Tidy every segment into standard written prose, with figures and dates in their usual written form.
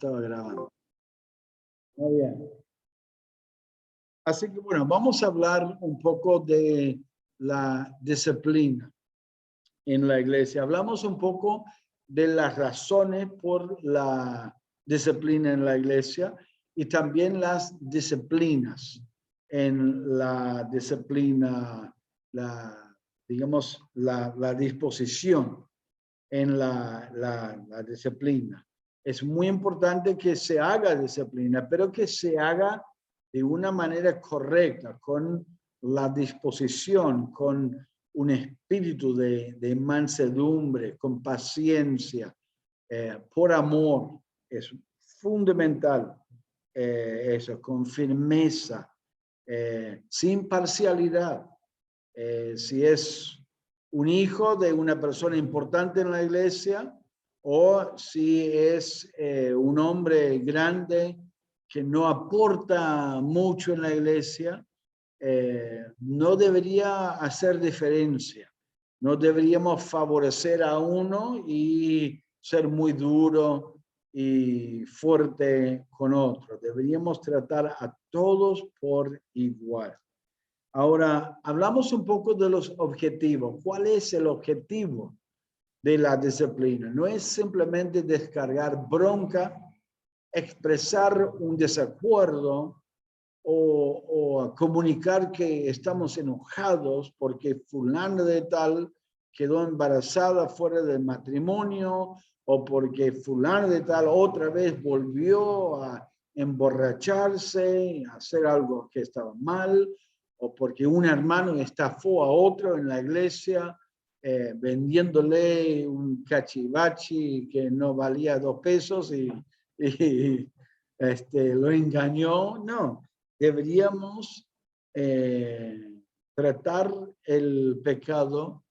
estaba grabando. Muy bien. Así que bueno, vamos a hablar un poco de la disciplina en la iglesia. Hablamos un poco de las razones por la disciplina en la iglesia y también las disciplinas en la disciplina, digamos, la disposición en la disciplina. Es muy importante que se haga disciplina, pero que se haga de una manera correcta, con la disposición, con un espíritu de mansedumbre, con paciencia, por amor. Es fundamental eso, con firmeza, sin parcialidad. Si es un hijo de una persona importante en la iglesia o si es un hombre grande que no aporta mucho en la iglesia, no debería hacer diferencia. No deberíamos favorecer a uno y ser muy duro y fuerte con otro. Deberíamos tratar a todos por igual. Ahora, hablamos un poco de los objetivos. ¿Cuál es el objetivo de la disciplina? No es simplemente descargar bronca, expresar un desacuerdo o comunicar que estamos enojados porque fulana de tal quedó embarazada fuera del matrimonio o porque fulana de tal otra vez volvió a emborracharse, a hacer algo que estaba mal, o porque un hermano estafó a otro en la iglesia vendiéndole un cachivachi que no valía 2 pesos y lo engañó. No, deberíamos tratar el pecado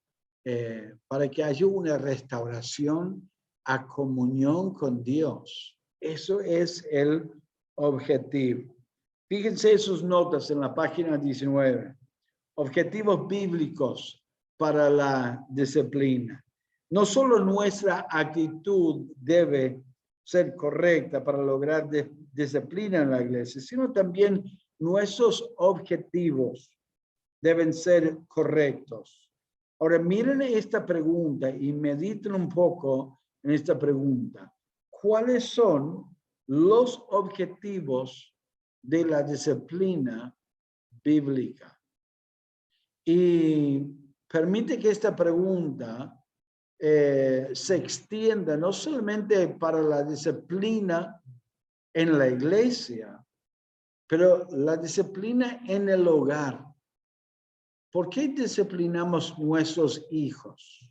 para que haya una restauración a comunión con Dios. Eso es el objetivo. Fíjense sus notas en la página 19. Objetivos bíblicos para la disciplina. No solo nuestra actitud debe ser correcta para lograr disciplina en la iglesia, sino también nuestros objetivos deben ser correctos. Ahora miren esta pregunta y mediten un poco en esta pregunta. ¿Cuáles son los objetivos de la disciplina bíblica? Y permite que esta pregunta se extienda no solamente para la disciplina en la iglesia, pero la disciplina en el hogar. ¿Por qué disciplinamos nuestros hijos?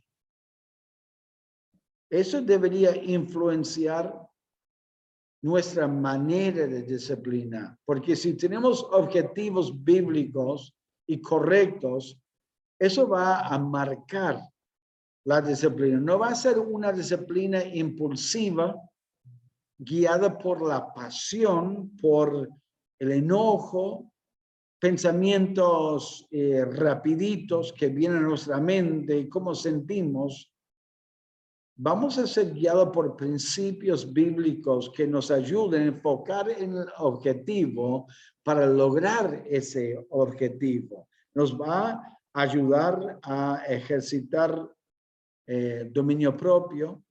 Eso debería influenciar nuestra manera de disciplinar, porque si tenemos objetivos bíblicos y correctos, eso va a marcar la disciplina. No va a ser una disciplina impulsiva, guiada por la pasión, por el enojo, pensamientos rapiditos que vienen a nuestra mente y cómo sentimos. Vamos a ser guiados por principios bíblicos que nos ayuden a enfocar en el objetivo para lograr ese objetivo. Nos va a ayudar a ejercitar dominio propio,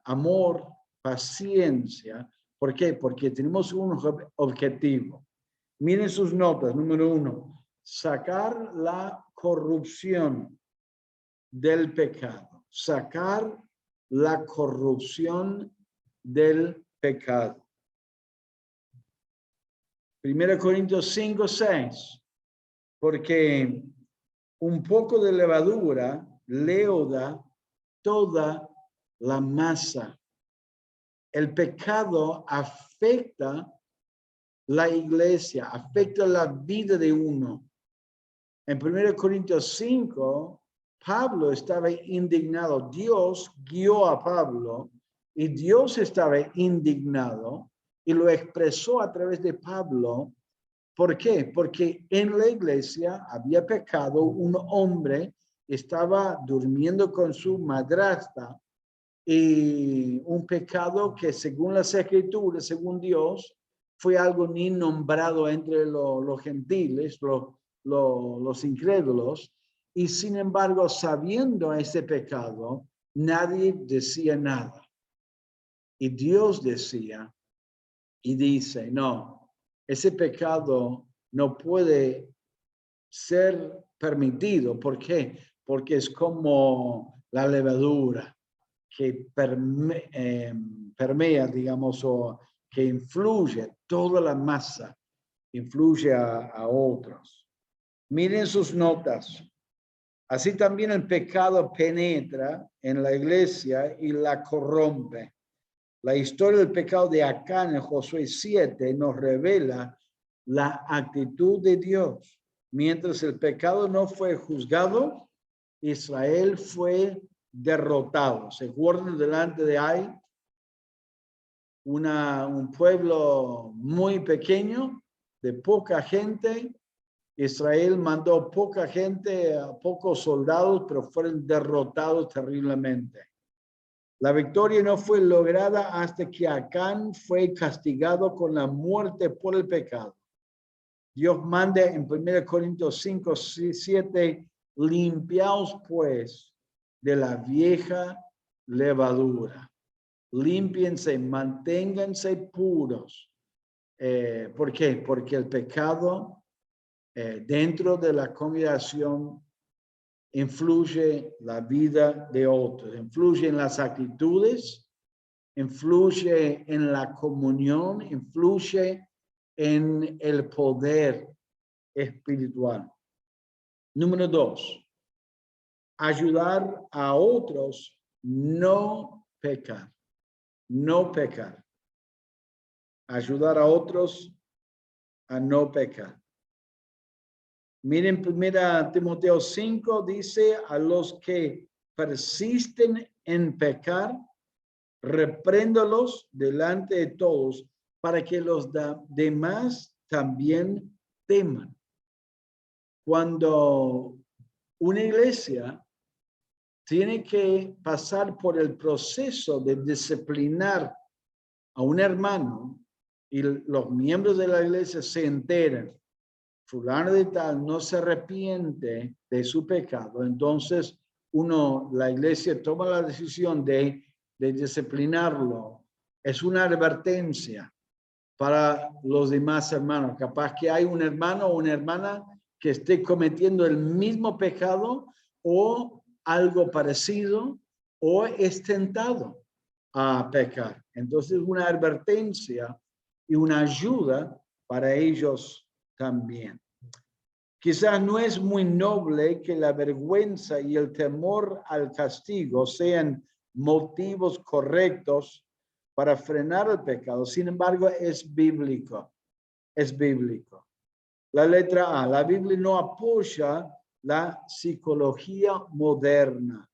amor, paciencia. ¿Por qué? Porque tenemos un objetivo. Miren sus notas. Número 1, sacar la corrupción del pecado. Sacar la corrupción del pecado. 1 Corintios 5, 6. Porque un poco de levadura leuda toda la masa. El pecado afecta la iglesia, afecta la vida de uno. En 1 Corintios 5, Pablo estaba indignado. Dios guió a Pablo y Dios estaba indignado y lo expresó a través de Pablo. ¿Por qué? Porque en la iglesia había pecado un hombre, estaba durmiendo con su madrastra y un pecado que según las escrituras, según Dios, fue algo ni nombrado entre los gentiles, los incrédulos, y sin embargo, sabiendo ese pecado, nadie decía nada. Y Dios decía y dice, no, ese pecado no puede ser permitido. ¿Por qué? Porque es como la levadura que permea, digamos, o que influye toda la masa, influye a otros. Miren sus notas. Así también el pecado penetra en la iglesia y la corrompe. La historia del pecado de Acán en Josué 7 nos revela la actitud de Dios. Mientras el pecado no fue juzgado, Israel fue derrotado. Se acuerdan delante de Ai, un pueblo muy pequeño, de poca gente. Israel mandó poca gente, pocos soldados, pero fueron derrotados terriblemente. La victoria no fue lograda hasta que Acán fue castigado con la muerte por el pecado. Dios manda en 1 Corintios 5, 7, limpiaos pues de la vieja levadura. Límpiense, manténganse puros. ¿Por qué? Porque el pecado dentro de la congregación influye la vida de otros, influye en las actitudes, influye en la comunión, influye en el poder espiritual. Número 2, ayudar a otros no pecar, no pecar. Ayudar a otros a no pecar. Miren, 1 Timoteo 5 dice, a los que persisten en pecar, repréndalos delante de todos para que los demás también teman. Cuando una iglesia tiene que pasar por el proceso de disciplinar a un hermano y los miembros de la iglesia se enteran, fulano de tal no se arrepiente de su pecado, entonces la iglesia toma la decisión de disciplinarlo. Es una advertencia para los demás hermanos. Capaz que hay un hermano o una hermana que esté cometiendo el mismo pecado o algo parecido o es tentado a pecar. Entonces, una advertencia y una ayuda para ellos también. Quizás no es muy noble que la vergüenza y el temor al castigo sean motivos correctos para frenar el pecado. Sin embargo, es bíblico. Es bíblico. La letra A. La Biblia no apoya la psicología moderna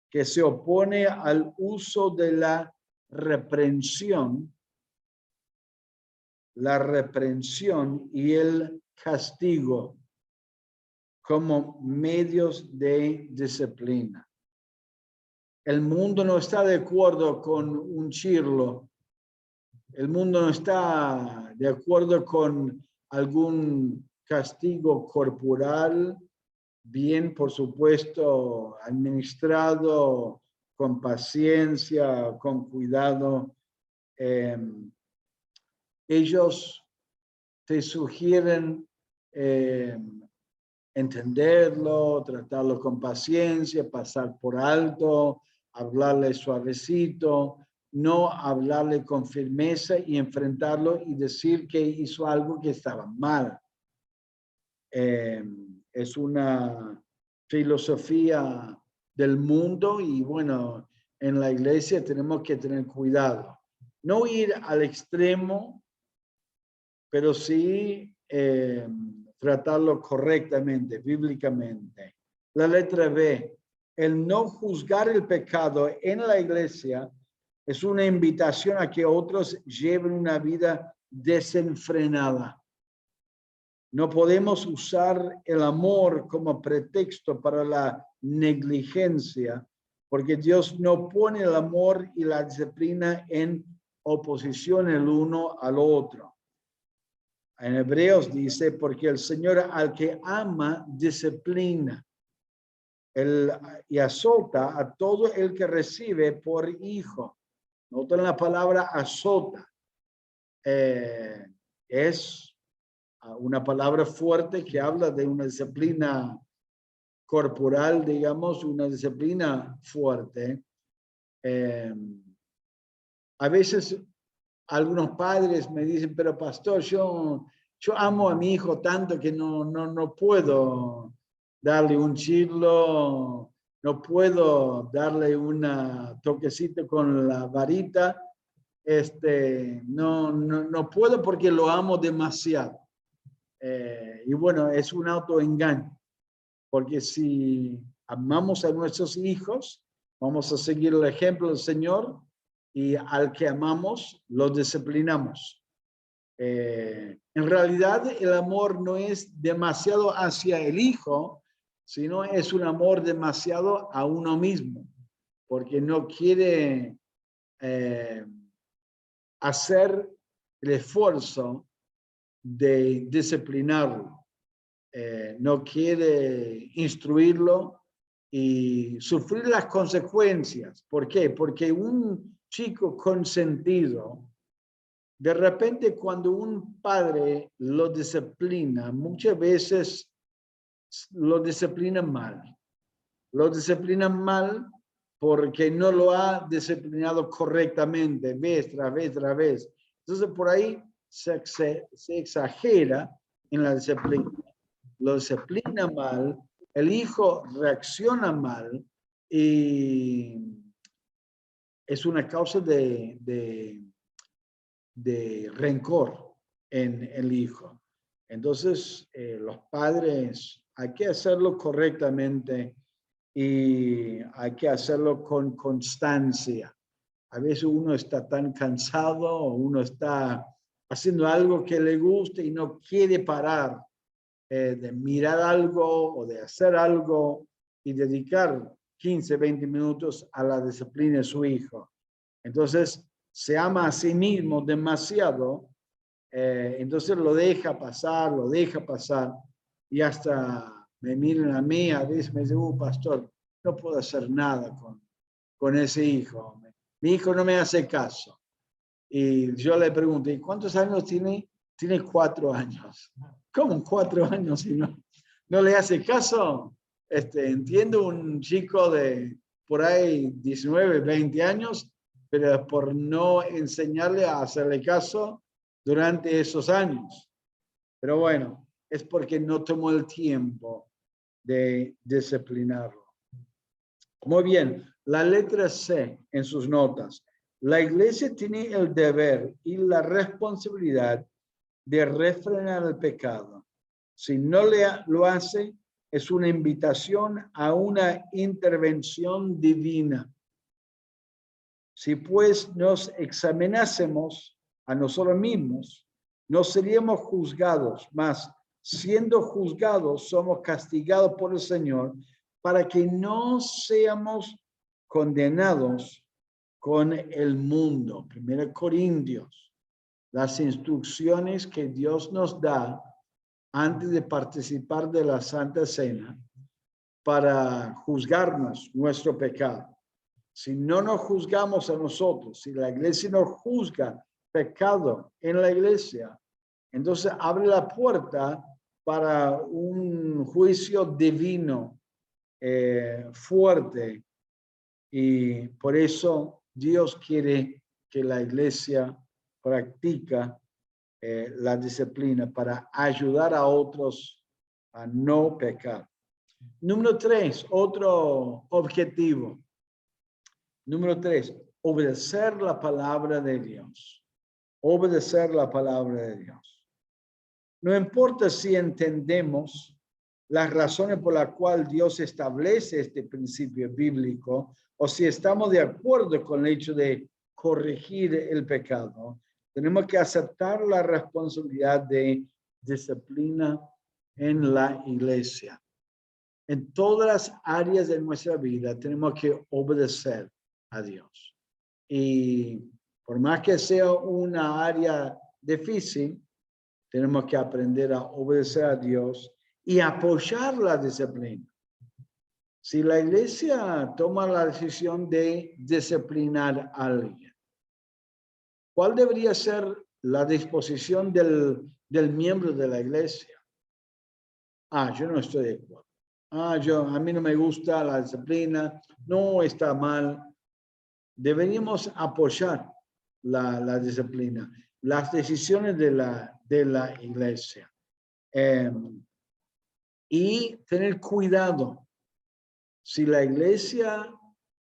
que se opone al uso de la reprensión y el castigo como medios de disciplina. El mundo no está de acuerdo con un chirlo. El mundo no está de acuerdo con algún castigo corporal, bien, por supuesto, administrado con paciencia, con cuidado. Ellos te sugieren entenderlo, tratarlo con paciencia, pasar por alto, hablarle suavecito, no hablarle con firmeza y enfrentarlo y decir que hizo algo que estaba mal. Es una filosofía del mundo y bueno, en la iglesia tenemos que tener cuidado. No ir al extremo, pero sí tratarlo correctamente, bíblicamente. La letra B, el no juzgar el pecado en la iglesia es una invitación a que otros lleven una vida desenfrenada. No podemos usar el amor como pretexto para la negligencia porque Dios no pone el amor y la disciplina en oposición el uno al otro. En Hebreos dice, porque el Señor al que ama disciplina y azota a todo el que recibe por hijo. Noten la palabra azota. Es una palabra fuerte que habla de una disciplina corporal, digamos, una disciplina fuerte. A veces algunos padres me dicen, pero pastor, yo amo a mi hijo tanto que no puedo darle un chirlo, no puedo darle una toquecito con la varita, no puedo porque lo amo demasiado. Y bueno, es un autoengaño, porque si amamos a nuestros hijos, vamos a seguir el ejemplo del Señor y al que amamos, lo disciplinamos. En realidad, el amor no es demasiado hacia el hijo, sino es un amor demasiado a uno mismo, porque no quiere hacer el esfuerzo de disciplinarlo. No quiere instruirlo y sufrir las consecuencias. ¿Por qué? Porque un chico consentido, de repente cuando un padre lo disciplina, muchas veces lo disciplina mal. Lo disciplina mal porque no lo ha disciplinado correctamente, vez tras vez tras vez. Entonces por ahí se exagera en la disciplina. Lo disciplina mal, el hijo reacciona mal y es una causa de rencor en el hijo. Entonces, los padres hay que hacerlo correctamente y hay que hacerlo con constancia. A veces uno está tan cansado, uno está haciendo algo que le gusta y no quiere parar de mirar algo o de hacer algo y dedicar 15, 20 minutos a la disciplina de su hijo. Entonces, se ama a sí mismo demasiado, entonces lo deja pasar y hasta me miran a mí, a veces me dicen, pastor, no puedo hacer nada con ese hijo. Mi hijo no me hace caso. Y yo le pregunto, ¿y cuántos años tiene? Tiene 4 años. ¿Cómo 4 años si no le hace caso? Entiendo un chico de por ahí 19, 20 años, pero por no enseñarle a hacerle caso durante esos años. Pero bueno, es porque no tomó el tiempo de disciplinarlo. Muy bien, la letra C en sus notas. La iglesia tiene el deber y la responsabilidad de refrenar el pecado. Si no lo hace, es una invitación a una intervención divina. Si pues nos examinásemos a nosotros mismos, no seríamos juzgados, mas siendo juzgados somos castigados por el Señor para que no seamos condenados con el mundo. 1 Corintios, las instrucciones que Dios nos da antes de participar de la Santa Cena para juzgarnos nuestro pecado. Si no nos juzgamos a nosotros, si la iglesia no juzga pecado en la iglesia, entonces abre la puerta para un juicio divino fuerte. Y por eso Dios quiere que la iglesia practica la disciplina para ayudar a otros a no pecar. Número 3, otro objetivo. Número 3, obedecer la palabra de Dios. Obedecer la palabra de Dios. No importa si entendemos las razones por las cuales Dios establece este principio bíblico o si estamos de acuerdo con el hecho de corregir el pecado, tenemos que aceptar la responsabilidad de disciplina en la iglesia. En todas las áreas de nuestra vida tenemos que obedecer a Dios. Y por más que sea una área difícil, tenemos que aprender a obedecer a Dios y apoyar la disciplina. Si la iglesia toma la decisión de disciplinar a alguien, ¿cuál debería ser la disposición del miembro de la iglesia? Yo no estoy de acuerdo. A mí no me gusta la disciplina, no está mal. Deberíamos apoyar la disciplina, las decisiones de la iglesia. Y tener cuidado. Si la iglesia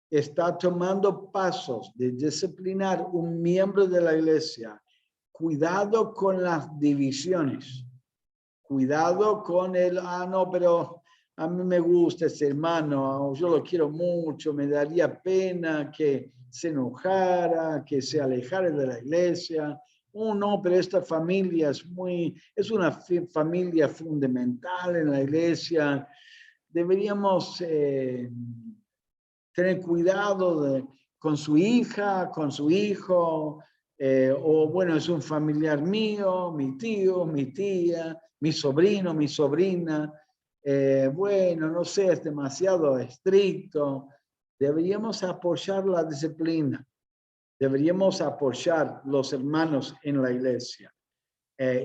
está tomando pasos de disciplinar un miembro de la iglesia, cuidado con las divisiones. Cuidado con no, pero a mí me gusta ese hermano, yo lo quiero mucho, me daría pena que se enojara, que se alejara de la iglesia. No, pero esta familia es una familia fundamental en la iglesia. Deberíamos tener cuidado con su hija, con su hijo, o bueno, es un familiar mío, mi tío, mi tía, mi sobrino, mi sobrina. Bueno, no sé, es demasiado estricto. Deberíamos apoyar la disciplina. Deberíamos apoyar los hermanos en la iglesia.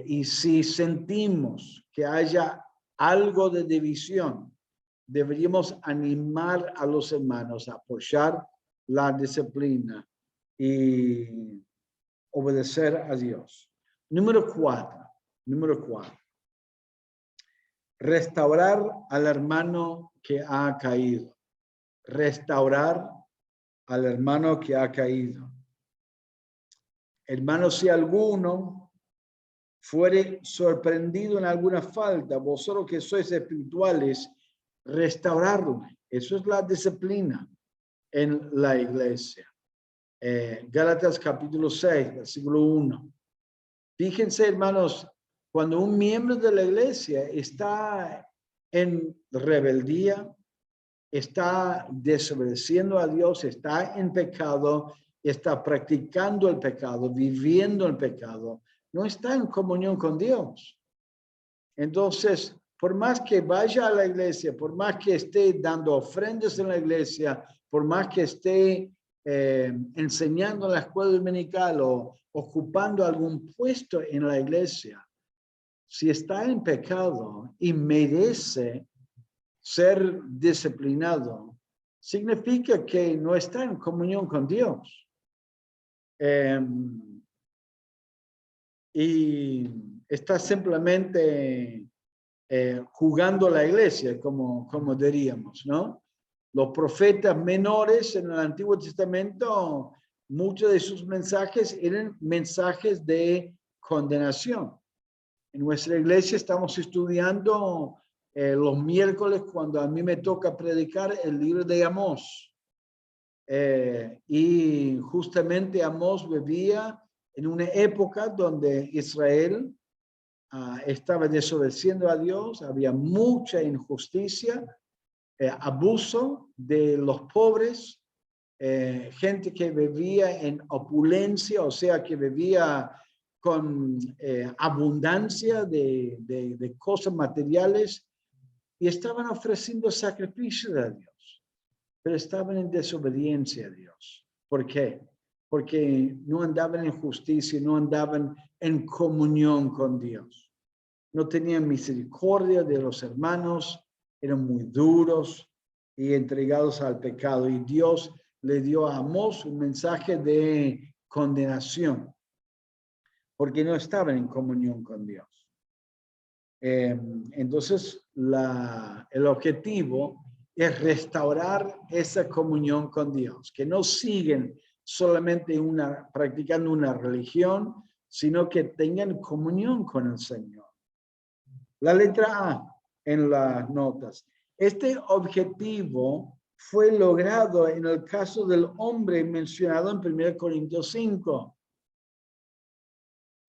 Y si sentimos que haya algo de división, deberíamos animar a los hermanos a apoyar la disciplina y obedecer a Dios. Número cuatro. Restaurar al hermano que ha caído. Restaurar al hermano que ha caído. Hermano, si alguno fuere sorprendido en alguna falta, vosotros que sois espirituales, restaurarlo. Eso es la disciplina en la iglesia. Gálatas capítulo 6, versículo 1. Fíjense, hermanos, cuando un miembro de la iglesia está en rebeldía, está desobedeciendo a Dios, está en pecado, está practicando el pecado, viviendo el pecado, no está en comunión con Dios. Entonces, por más que vaya a la iglesia, por más que esté dando ofrendas en la iglesia, por más que esté enseñando en la escuela dominical o ocupando algún puesto en la iglesia, si está en pecado y merece ser disciplinado, significa que no está en comunión con Dios. Y está simplemente jugando la iglesia, como diríamos, ¿no? Los profetas menores en el Antiguo Testamento, muchos de sus mensajes eran mensajes de condenación. En nuestra iglesia estamos estudiando los miércoles, cuando a mí me toca predicar, el libro de Amós. Y justamente Amós vivía en una época donde Israel estaba desobedeciendo a Dios, había mucha injusticia, abuso de los pobres, gente que vivía en opulencia, o sea, que vivía con abundancia de cosas materiales, y estaban ofreciendo sacrificios a Dios, pero estaban en desobediencia a Dios. ¿Por qué? Porque no andaban en justicia, no andaban en comunión con Dios. No tenían misericordia de los hermanos, eran muy duros y entregados al pecado. Y Dios le dio a Amós un mensaje de condenación, porque no estaban en comunión con Dios. Entonces, el objetivo es restaurar esa comunión con Dios, que no siguen solamente practicando una religión, sino que tengan comunión con el Señor. La letra A en las notas. Este objetivo fue logrado en el caso del hombre mencionado en 1 Corintios 5.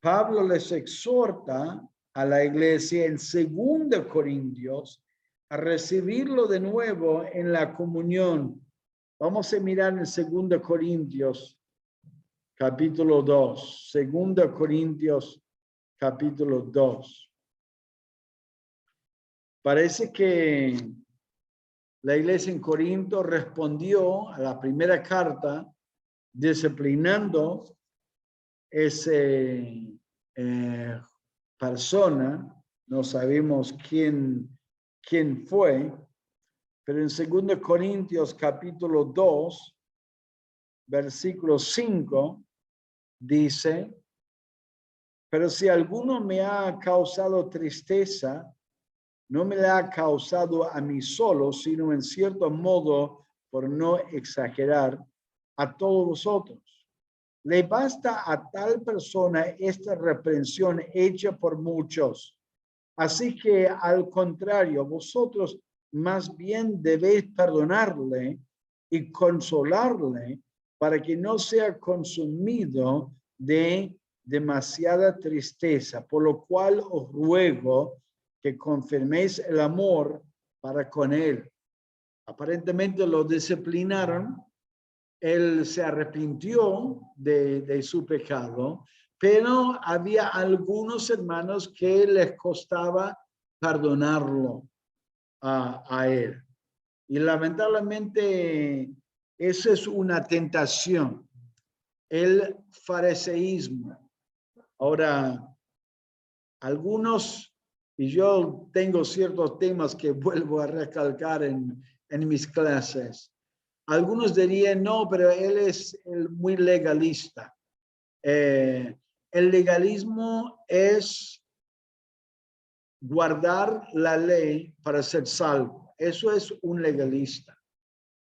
Pablo les exhorta a la iglesia en 2 Corintios a recibirlo de nuevo en la comunión. Vamos a mirar en 2 Corintios, capítulo 2. 2 Corintios, capítulo 2. Parece que la iglesia en Corinto respondió a la primera carta disciplinando ese persona. No sabemos quién fue, pero en 2 Corintios capítulo 2, versículo 5, dice: pero si alguno me ha causado tristeza, no me la ha causado a mí solo, sino en cierto modo, por no exagerar, a todos vosotros. Le basta a tal persona esta reprensión hecha por muchos. Así que, al contrario, vosotros más bien debéis perdonarle y consolarle para que no sea consumido de demasiada tristeza, por lo cual os ruego que confirméis el amor para con él. Aparentemente lo disciplinaron, él se arrepintió de su pecado, pero había algunos hermanos que les costaba perdonarlo a él. Y lamentablemente eso es una tentación, el fariseísmo. Ahora, algunos, y yo tengo ciertos temas que vuelvo a recalcar en mis clases, algunos dirían, no, pero él es muy legalista. El legalismo es guardar la ley para ser salvo. Eso es un legalista.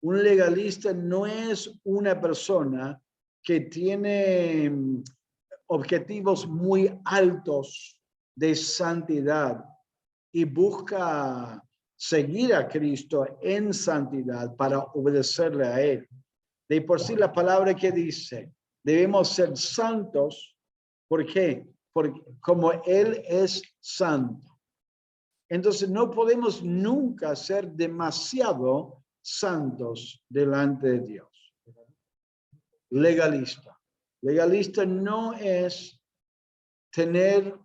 Un legalista no es una persona que tiene objetivos muy altos de santidad y busca seguir a Cristo en santidad para obedecerle a él. De por sí la palabra que dice, debemos ser santos. ¿Por qué? Porque como él es santo. Entonces no podemos nunca ser demasiado santos delante de Dios. Legalista. Legalista no es tener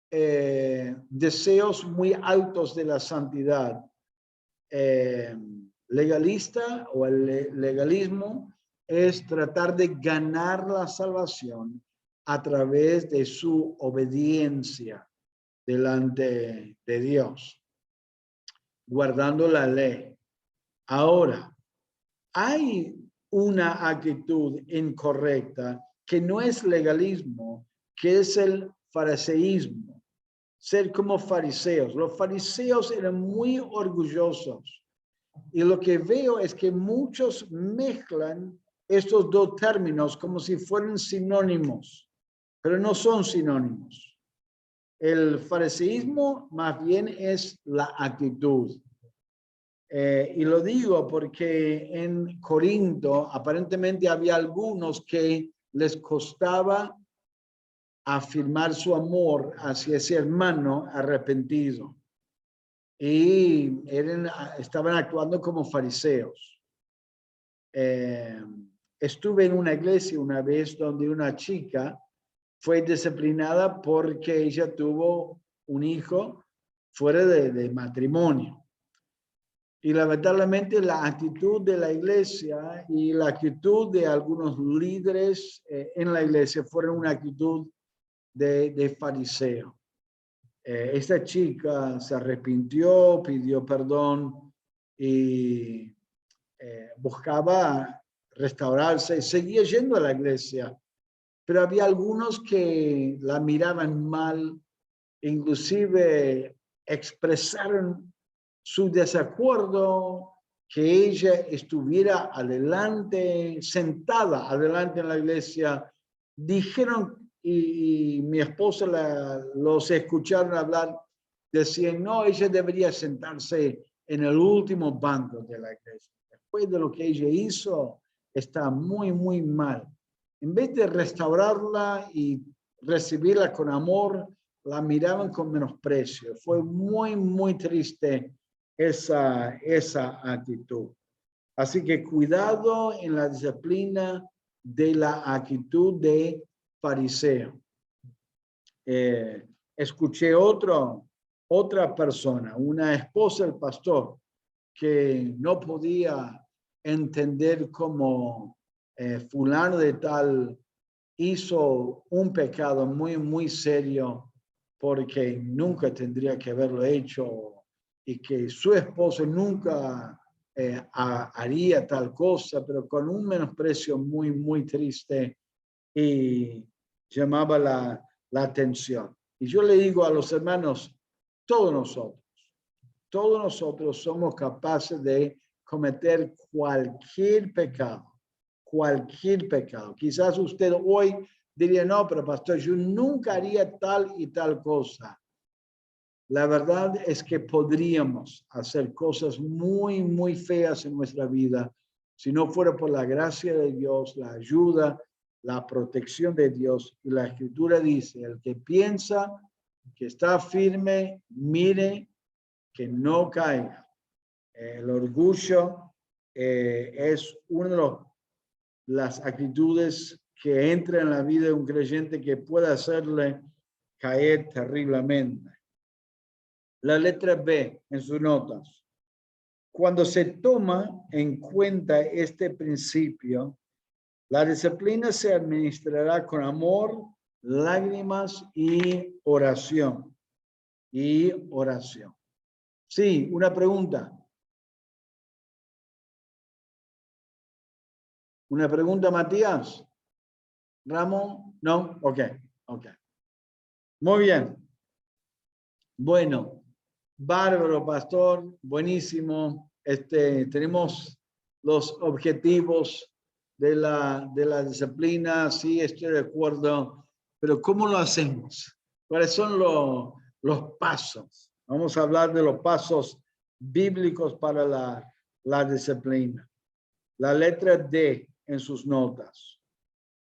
deseos muy altos de la santidad. Legalista o el legalismo es tratar de ganar la salvación a través de su obediencia delante de Dios, guardando la ley. Ahora, hay una actitud incorrecta que no es legalismo, que es el fariseísmo. Ser como fariseos. Los fariseos eran muy orgullosos. Y lo que veo es que muchos mezclan estos dos términos como si fueran sinónimos, pero no son sinónimos. El fariseísmo más bien es la actitud. Y lo digo porque en Corinto aparentemente había algunos que les costaba afirmar su amor hacia ese hermano arrepentido. Y estaban actuando como fariseos. Estuve en una iglesia una vez donde una chica fue disciplinada porque ella tuvo un hijo fuera de matrimonio. Y lamentablemente la actitud de la iglesia y la actitud de algunos líderes en la iglesia fueron una actitud de fariseo. Esta chica se arrepintió, pidió perdón y buscaba restaurarse, seguía yendo a la iglesia, pero había algunos que la miraban mal, inclusive expresaron su desacuerdo que ella estuviera adelante, sentada adelante en la iglesia. Dijeron, y mi esposa los escucharon hablar, decían, no, ella debería sentarse en el último banco de la iglesia. Después de lo que ella hizo, está muy, muy mal. En vez de restaurarla y recibirla con amor, la miraban con menosprecio. Fue muy, muy triste esa actitud. Así que cuidado en la disciplina de la actitud de fariseo. Escuché otra persona, una esposa del pastor, que no podía entender cómo fulano de tal hizo un pecado muy, muy serio porque nunca tendría que haberlo hecho y que su esposo nunca haría tal cosa, pero con un menosprecio muy, muy triste y llamaba la atención. Y yo le digo a los hermanos, todos nosotros somos capaces de cometer cualquier pecado. Quizás usted hoy diría, no, pero pastor, yo nunca haría tal y tal cosa. La verdad es que podríamos hacer cosas muy, muy feas en nuestra vida si no fuera por la gracia de Dios, la ayuda, la protección de Dios. Y la Escritura dice, el que piensa que está firme, mire que no caiga. El orgullo es una de las actitudes que entra en la vida de un creyente que puede hacerle caer terriblemente. La letra B en sus notas. Cuando se toma en cuenta este principio, la disciplina se administrará con amor, lágrimas y oración. Sí, una pregunta. ¿Una pregunta, Matías? ¿Ramón? ¿No? Ok. Muy bien. Bueno, bárbaro, pastor. Buenísimo. Tenemos los objetivos de la disciplina. Sí, estoy de acuerdo. Pero ¿cómo lo hacemos? ¿Cuáles son los pasos? Vamos a hablar de los pasos bíblicos para la disciplina. La letra D en sus notas.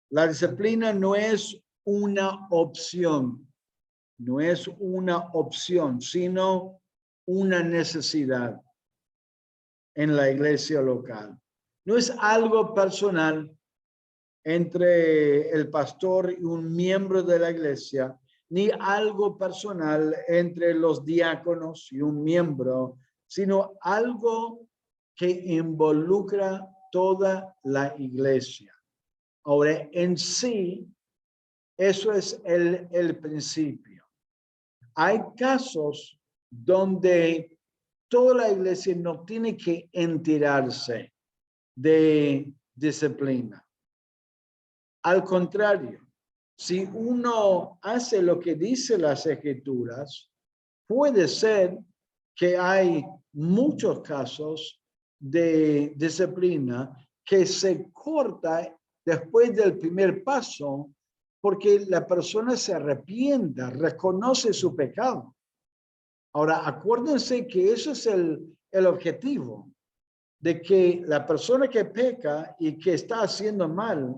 La disciplina no es una opción, sino una necesidad en la iglesia local. No es algo personal entre el pastor y un miembro de la iglesia, ni algo personal entre los diáconos y un miembro, sino algo que involucra toda la iglesia. Ahora, en sí, eso es el principio. Hay casos donde toda la iglesia no tiene que enterarse de disciplina. Al contrario, si uno hace lo que dice las escrituras, puede ser que hay muchos casos de disciplina que se corta después del primer paso porque la persona se arrepienta, reconoce su pecado. Ahora, acuérdense que eso es el objetivo, de que la persona que peca y que está haciendo mal,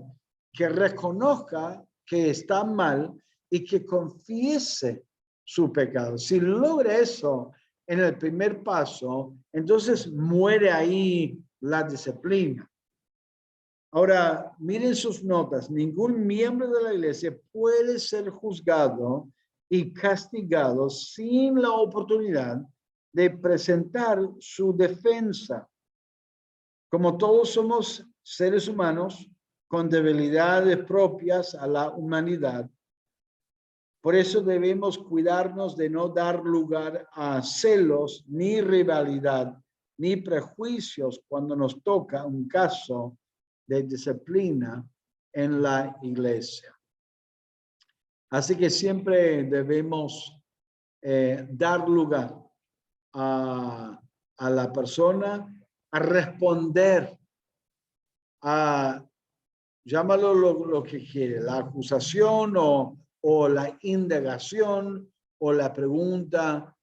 que reconozca que está mal y que confiese su pecado. Si logra eso en el primer paso, entonces muere ahí la disciplina. Ahora, miren sus notas. Ningún miembro de la iglesia puede ser juzgado y castigado sin la oportunidad de presentar su defensa. Como todos somos seres humanos con debilidades propias a la humanidad, por eso debemos cuidarnos de no dar lugar a celos, ni rivalidad, ni prejuicios cuando nos toca un caso de disciplina en la iglesia. Así que siempre debemos dar lugar a la persona a responder a, llámalo lo que quiere, la acusación o la indagación o la pregunta.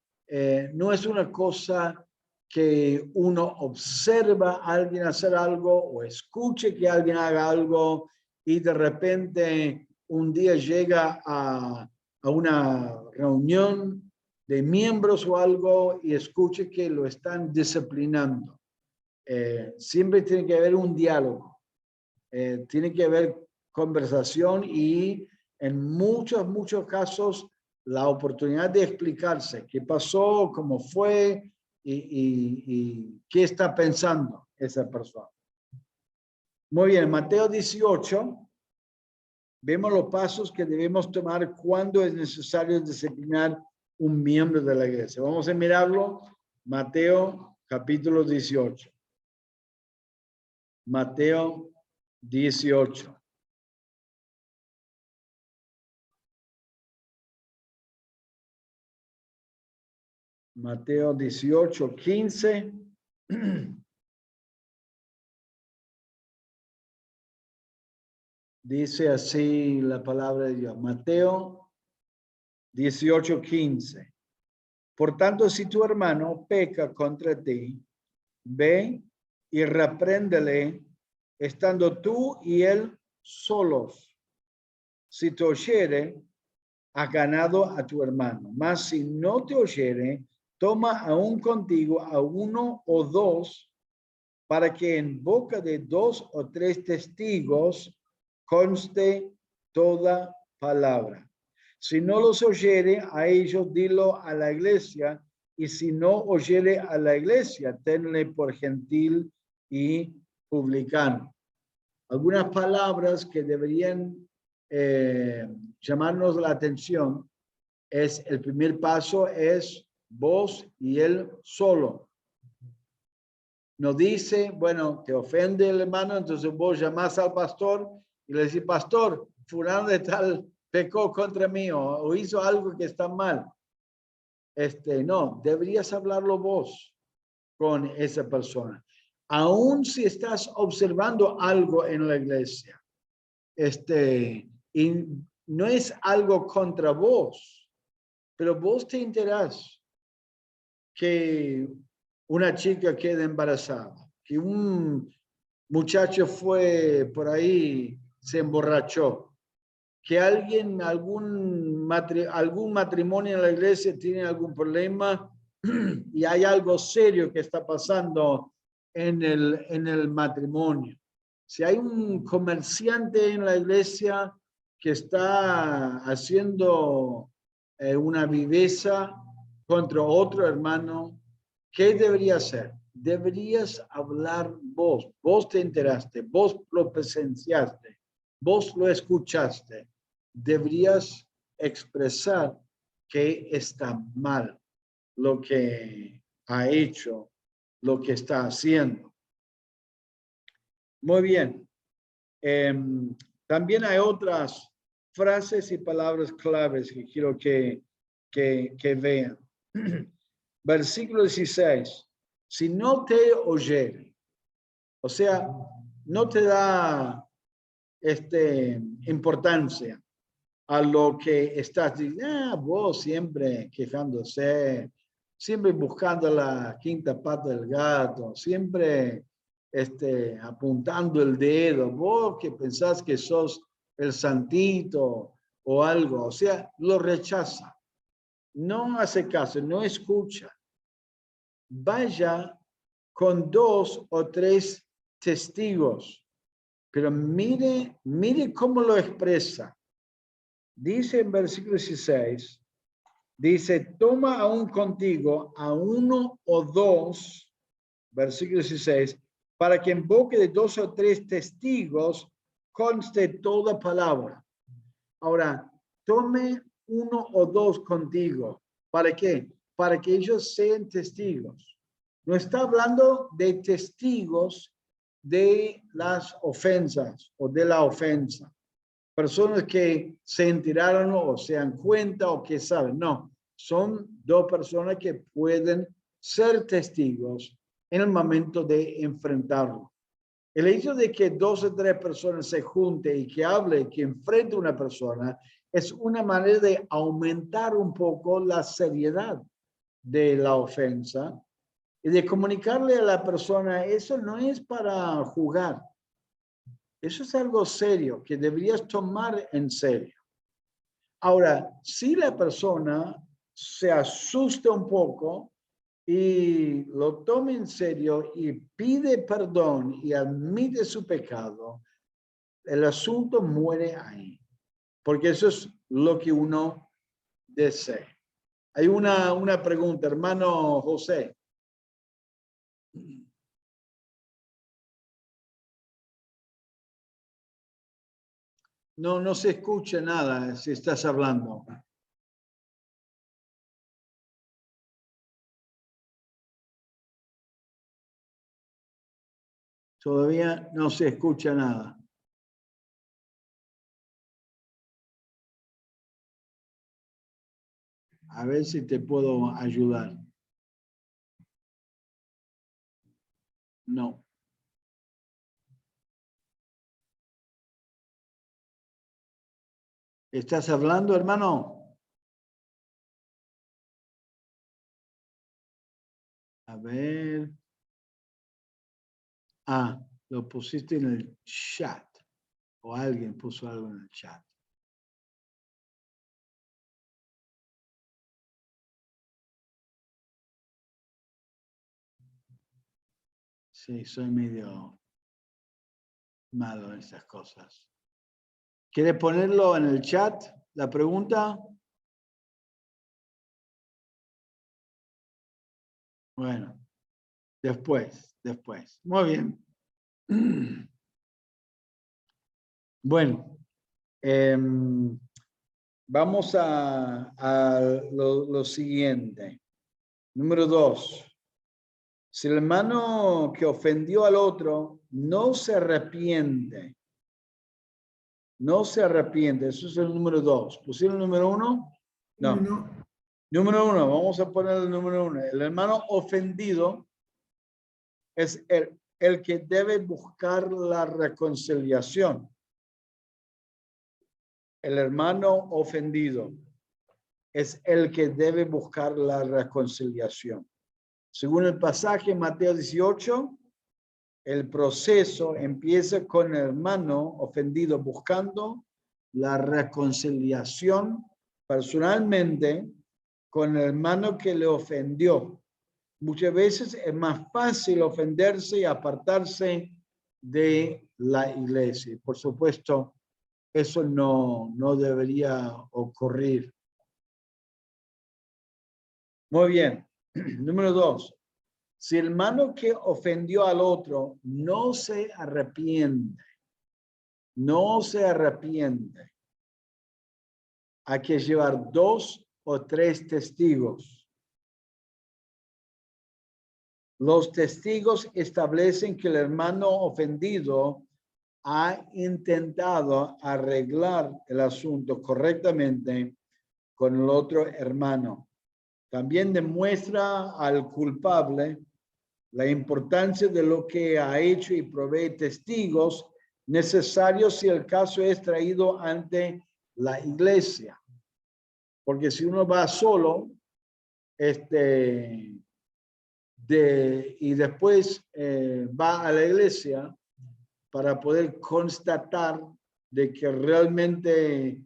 No es una cosa que uno observa a alguien hacer algo o escuche que alguien haga algo y de repente un día llega a una reunión miembros o algo y escuche que lo están disciplinando. Siempre tiene que haber un diálogo, tiene que haber conversación y en muchos casos la oportunidad de explicarse qué pasó, cómo fue y qué está pensando esa persona. Muy bien, Mateo 18, vemos los pasos que debemos tomar cuando es necesario disciplinar un miembro de la iglesia. Vamos a mirarlo, Mateo capítulo 18. Mateo 18. Mateo 18, 15. Dice así la palabra de Dios. Mateo 18, 15. Por tanto, si tu hermano peca contra ti, ve y repréndele, estando tú y él solos. Si te oyere, has ganado a tu hermano. Mas si no te oyere, toma aún contigo a uno o dos, para que en boca de 2 o 3 testigos conste toda palabra. Si no los oyere, a ellos dilo a la iglesia, y si no oyere a la iglesia, tenle por gentil y publicano. Algunas palabras que deberían llamarnos la atención es, el primer paso es vos y él solo. No dice, bueno, te ofende el hermano, entonces vos llamás al pastor y le decís, pastor, fulano de tal pecó contra mí o hizo algo que está mal. No, deberías hablarlo vos con esa persona. Aún si estás observando algo en la iglesia, y no es algo contra vos, pero vos te enterás que una chica queda embarazada, que un muchacho fue por ahí, se emborrachó, que alguien, algún matrimonio en la iglesia tiene algún problema y hay algo serio que está pasando en el matrimonio. Si hay un comerciante en la iglesia que está haciendo una viveza contra otro hermano, ¿qué debería hacer? Deberías hablar vos. Vos te enteraste, vos lo presenciaste, vos lo escuchaste. Deberías expresar que está mal lo que ha hecho, lo que está haciendo. Muy bien. También hay otras frases y palabras claves que quiero que vean. Versículo 16. Si no te oyere, o sea, no te da importancia a lo que estás diciendo, vos siempre quejándose, siempre buscando la quinta pata del gato, siempre apuntando el dedo, vos que pensás que sos el santito o algo, o sea, lo rechaza, no hace caso, no escucha. Vaya con 2 o 3 testigos, pero mire cómo lo expresa. Dice en versículo 16, dice, toma aún contigo a 1 o 2, versículo 16, para que en boca de 2 o 3 testigos conste toda palabra. Ahora, tome 1 o 2 contigo. ¿Para qué? Para que ellos sean testigos. No está hablando de testigos de las ofensas o de la ofensa. Personas que se enteraron o se dan cuenta o que saben. No, son 2 personas que pueden ser testigos en el momento de enfrentarlo. El hecho de que 2 o 3 personas se junten y que hable, que enfrente a una persona, es una manera de aumentar un poco la seriedad de la ofensa y de comunicarle a la persona, eso no es para jugar. Eso es algo serio que deberías tomar en serio. Ahora, si la persona se asuste un poco y lo tome en serio y pide perdón y admite su pecado, el asunto muere ahí. Porque eso es lo que uno desea. Hay una pregunta, hermano José. No se escucha nada si estás hablando. Todavía no se escucha nada. A ver si te puedo ayudar. No. ¿Estás hablando, hermano? A ver. Ah, lo pusiste en el chat. O alguien puso algo en el chat. Sí, soy medio malo en esas cosas. ¿Quieres ponerlo en el chat? La pregunta. Bueno, después. Muy bien. Bueno, vamos a lo siguiente. Número 2. Si el hermano que ofendió al otro no se arrepiente, eso es el número 2. ¿Pusieron el número 1? No. Número 1, vamos a poner el número 1. El hermano ofendido es el que debe buscar la reconciliación. El hermano ofendido es el que debe buscar la reconciliación. Según el pasaje en Mateo 18, el proceso empieza con el hermano ofendido buscando la reconciliación personalmente con el hermano que le ofendió. Muchas veces es más fácil ofenderse y apartarse de la iglesia. Por supuesto, eso no debería ocurrir. Muy bien. Número 2. Si el hermano que ofendió al otro no se arrepiente, hay que llevar 2 o 3 testigos. Los testigos establecen que el hermano ofendido ha intentado arreglar el asunto correctamente con el otro hermano. También demuestra al culpable la importancia de lo que ha hecho y provee testigos necesarios si el caso es traído ante la iglesia. Porque si uno va solo, y después va a la iglesia para poder constatar de que realmente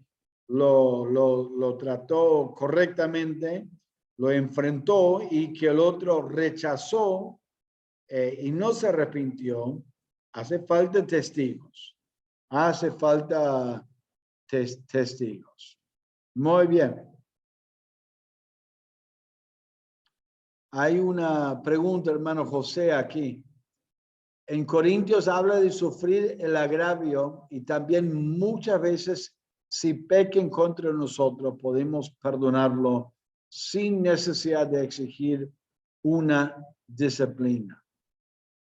lo trató correctamente, lo enfrentó y que el otro rechazó y no se arrepintió, hace falta testigos. Hace falta testigos. Muy bien. Hay una pregunta, hermano José, aquí. En Corintios habla de sufrir el agravio y también muchas veces si pequen contra nosotros podemos perdonarlo sin necesidad de exigir una disciplina.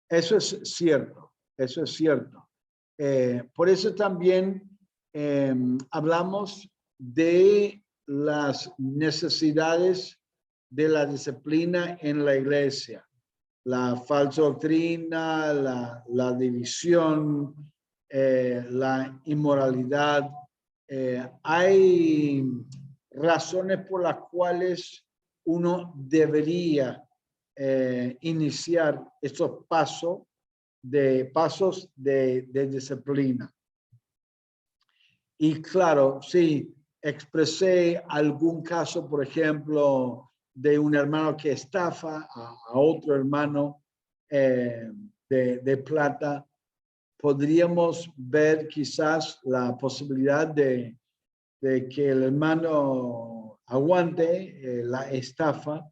Eso es cierto, eso es cierto. Por eso también hablamos de las necesidades de la disciplina en la iglesia. La falsa doctrina, la división, la inmoralidad. Hay razones por las cuales uno debería iniciar estos pasos de disciplina. Y claro, sí, expresé algún caso, por ejemplo, de un hermano que estafa a otro hermano de plata, podríamos ver quizás la posibilidad de que el hermano aguante la estafa.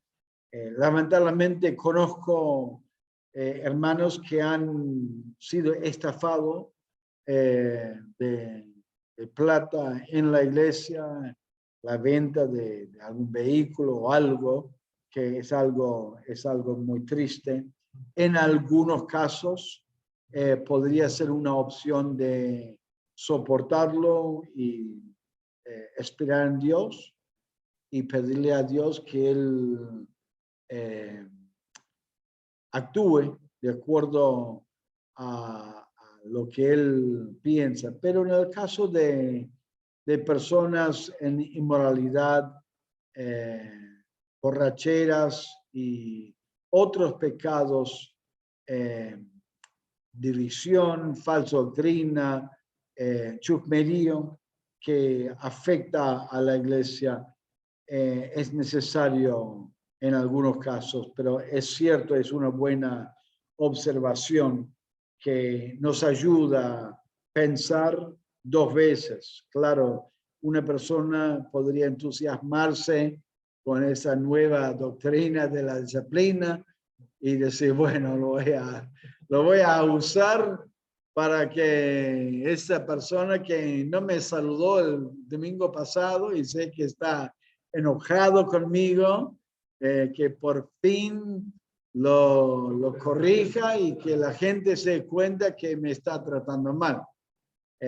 Lamentablemente conozco hermanos que han sido estafados de plata en la iglesia, la venta de algún vehículo o algo, que es algo muy triste. En algunos casos podría ser una opción de soportarlo y esperar en Dios y pedirle a Dios que Él actúe de acuerdo a lo que Él piensa. Pero en el caso de personas en inmoralidad, borracheras y otros pecados, división, falsa doctrina, chusmerío, que afecta a la iglesia, es necesario en algunos casos, pero es cierto, es una buena observación que nos ayuda a pensar dos veces. Claro, una persona podría entusiasmarse con esa nueva doctrina de la disciplina y decir, bueno, lo voy a usar para que esa persona que no me saludó el domingo pasado y sé que está enojado conmigo, que por fin lo corrija y que la gente se dé cuenta que me está tratando mal.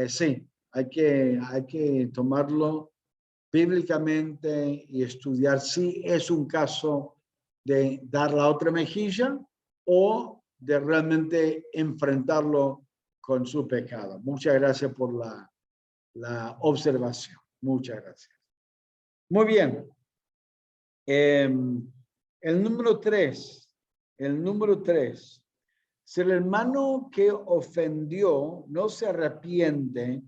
Sí, hay que tomarlo bíblicamente y estudiar si es un caso de dar la otra mejilla o de realmente enfrentarlo con su pecado. Muchas gracias por la observación. Muchas gracias. Muy bien. El número 3. Si el hermano que ofendió no se arrepiente,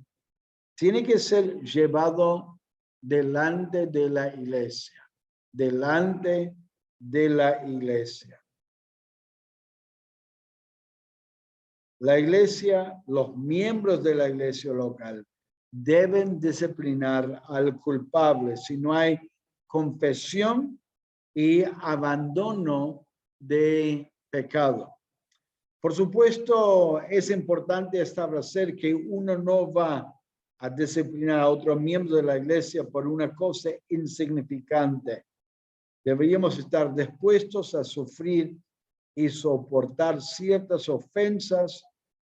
tiene que ser llevado delante de la iglesia. Delante de la iglesia. La iglesia, los miembros de la iglesia local deben disciplinar al culpable si no hay confesión y abandono de pecado. Por supuesto, es importante establecer que uno no va a disciplinar a otro miembro de la iglesia por una cosa insignificante. Deberíamos estar dispuestos a sufrir y soportar ciertas ofensas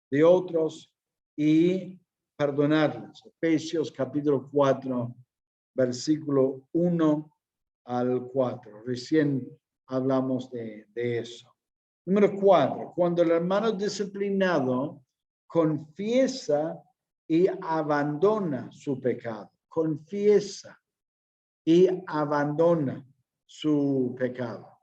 de otros y perdonarles. Efesios capítulo 4, versículo 1 al 4. Recién hablamos de eso. Número 4. Cuando el hermano disciplinado confiesa y abandona su pecado. Confiesa y abandona su pecado.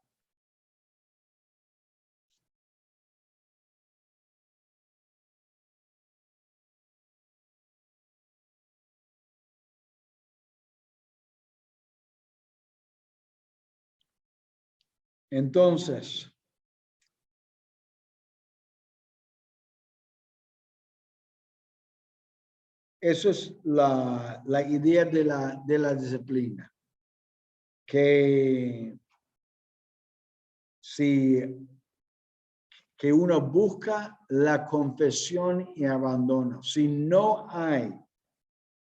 Entonces, eso es la idea de la disciplina. Que uno busca la confesión y abandono. Si no hay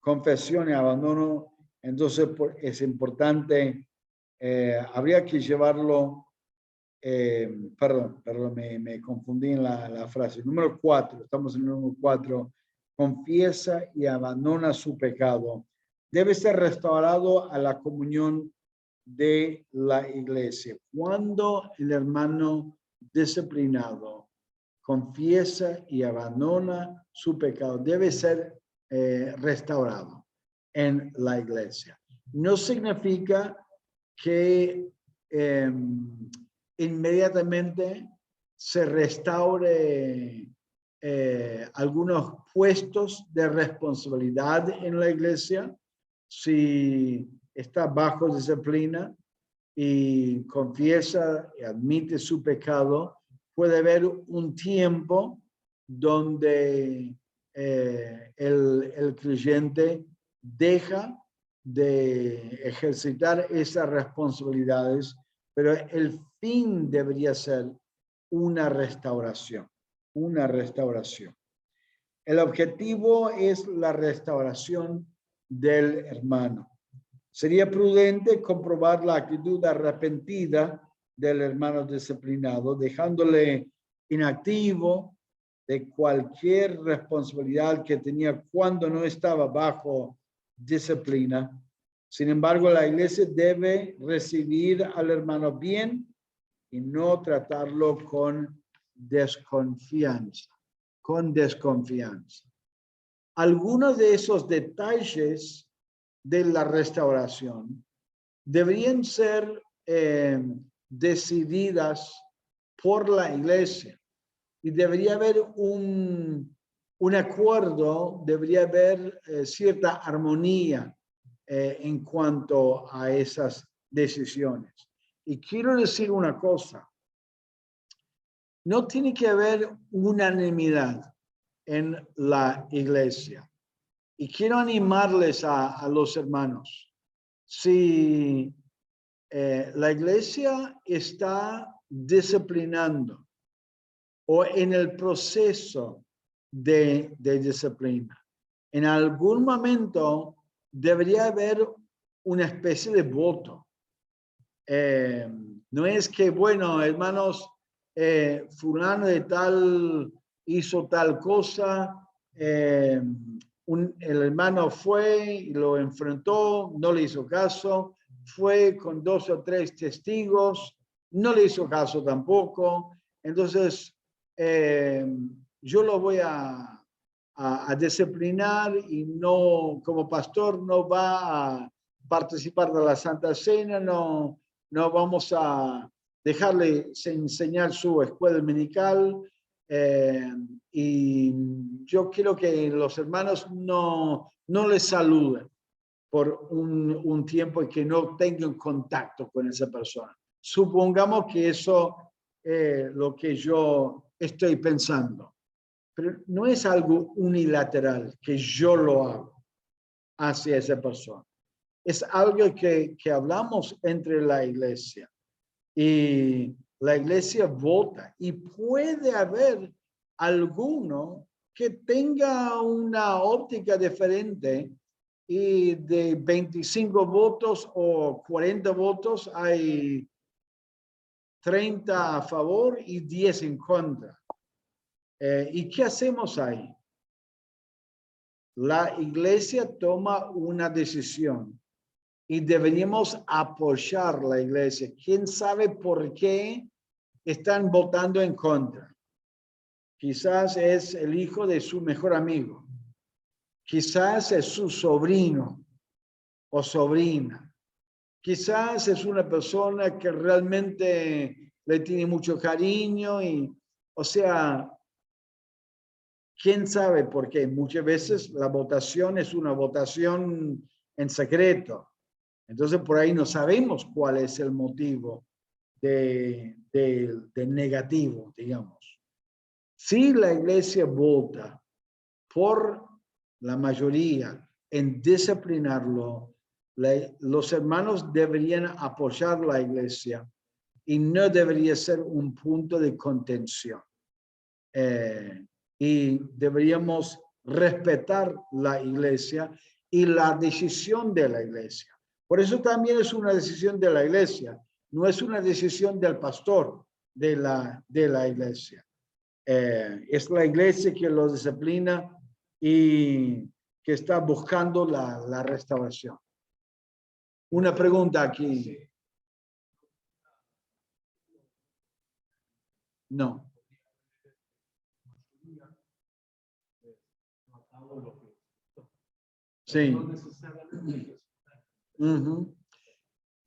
confesión y abandono, entonces es importante, habría que llevarlo, perdón, me confundí en la frase. Número 4, estamos en el número 4, confiesa y abandona su pecado. Debe ser restaurado a la comunión de la iglesia. Cuando el hermano disciplinado confiesa y abandona su pecado, debe ser restaurado en la iglesia. No significa que inmediatamente se restaure algunos puestos de responsabilidad en la iglesia, si está bajo disciplina y confiesa y admite su pecado, puede haber un tiempo donde el creyente deja de ejercitar esas responsabilidades, pero el fin debería ser una restauración, una restauración. El objetivo es la restauración del hermano. Sería prudente comprobar la actitud arrepentida del hermano disciplinado, dejándole inactivo de cualquier responsabilidad que tenía cuando no estaba bajo disciplina. Sin embargo, la iglesia debe recibir al hermano bien y no tratarlo con desconfianza. Algunos de esos detalles de la restauración deberían ser decididas por la iglesia y debería haber un acuerdo, debería haber cierta armonía en cuanto a esas decisiones. Y quiero decir una cosa, no tiene que haber unanimidad en la iglesia. Y quiero animarles a los hermanos. Si la iglesia está disciplinando o en el proceso de disciplina, en algún momento debería haber una especie de voto. No es que, bueno, hermanos, fulano de tal hizo tal cosa, el hermano fue y lo enfrentó, no le hizo caso, fue con 2 o 3 testigos, no le hizo caso tampoco. Entonces, yo lo voy a disciplinar y no, como pastor, no va a participar de la Santa Cena, no vamos a dejarle enseñar su escuela dominical. Y yo quiero que los hermanos no les saluden por un tiempo y que no tengan contacto con esa persona. Supongamos que eso es lo que yo estoy pensando, pero no es algo unilateral que yo lo hago hacia esa persona. Es algo que hablamos entre la iglesia y la iglesia vota, y puede haber alguno que tenga una óptica diferente y de 25 votos o 40 votos hay 30 a favor y 10 en contra. ¿Y qué hacemos ahí? La iglesia toma una decisión y deberíamos apoyar la iglesia. ¿Quién sabe por qué están votando en contra? Quizás es el hijo de su mejor amigo. Quizás es su sobrino o sobrina. Quizás es una persona que realmente le tiene mucho cariño y, o sea, ¿quién sabe por qué? Muchas veces la votación es una votación en secreto. Entonces, por ahí no sabemos cuál es el motivo de negativo, digamos. Si la iglesia vota por la mayoría en disciplinarlo, los hermanos deberían apoyar la iglesia y no debería ser un punto de contención. Y deberíamos respetar la iglesia y la decisión de la iglesia. Por eso también es una decisión de la iglesia, no es una decisión del pastor de la iglesia. Es la iglesia que los disciplina y que está buscando la restauración. Una pregunta aquí. No. Sí.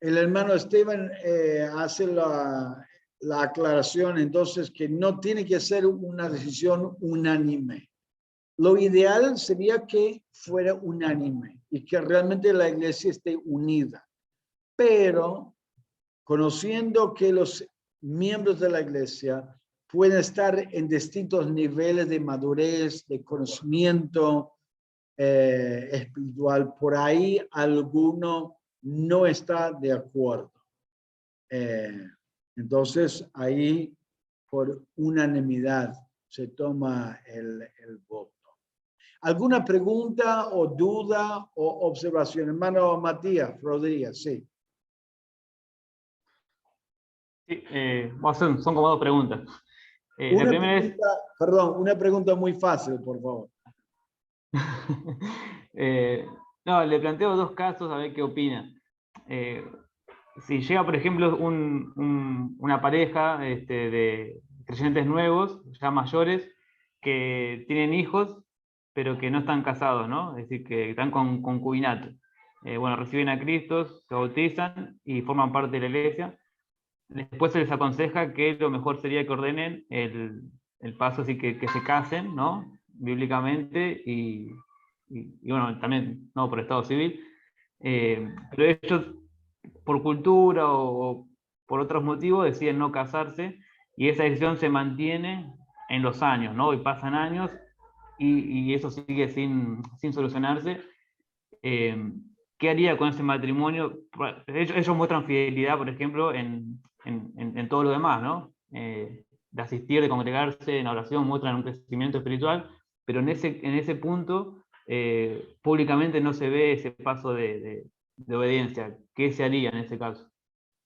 El hermano Esteban hace la aclaración entonces que no tiene que ser una decisión unánime. lo ideal sería que fuera unánime y que realmente la iglesia esté unida. Pero conociendo que los miembros de la iglesia pueden estar en distintos niveles de madurez, de conocimiento espiritual, por ahí alguno no está de acuerdo. Entonces, ahí por unanimidad se toma el voto. ¿Alguna pregunta o duda o observación? Hermano Matías Rodríguez, sí. Sí, son como dos preguntas. La primera es... Perdón, una pregunta muy fácil, por favor. No, le planteo dos casos a ver qué opina. Si llega, por ejemplo, una pareja de creyentes nuevos, ya mayores, que tienen hijos, pero que no están casados, ¿no? Es decir, que están con concubinato. Bueno, reciben a Cristo, se bautizan y forman parte de la iglesia. Después se les aconseja que lo mejor sería que ordenen el paso, así que se casen, ¿no? Bíblicamente y bueno, también no por estado civil. Pero ellos, por cultura o por otros motivos, deciden no casarse y esa decisión se mantiene en los años, ¿no? Y pasan años y eso sigue sin solucionarse. ¿Qué haría con ese matrimonio? Ellos muestran fidelidad, por ejemplo, en todo lo demás, ¿no? De asistir, de congregarse en oración, muestran un crecimiento espiritual, pero en ese punto públicamente no se ve ese paso de obediencia. ¿Qué se haría en ese caso?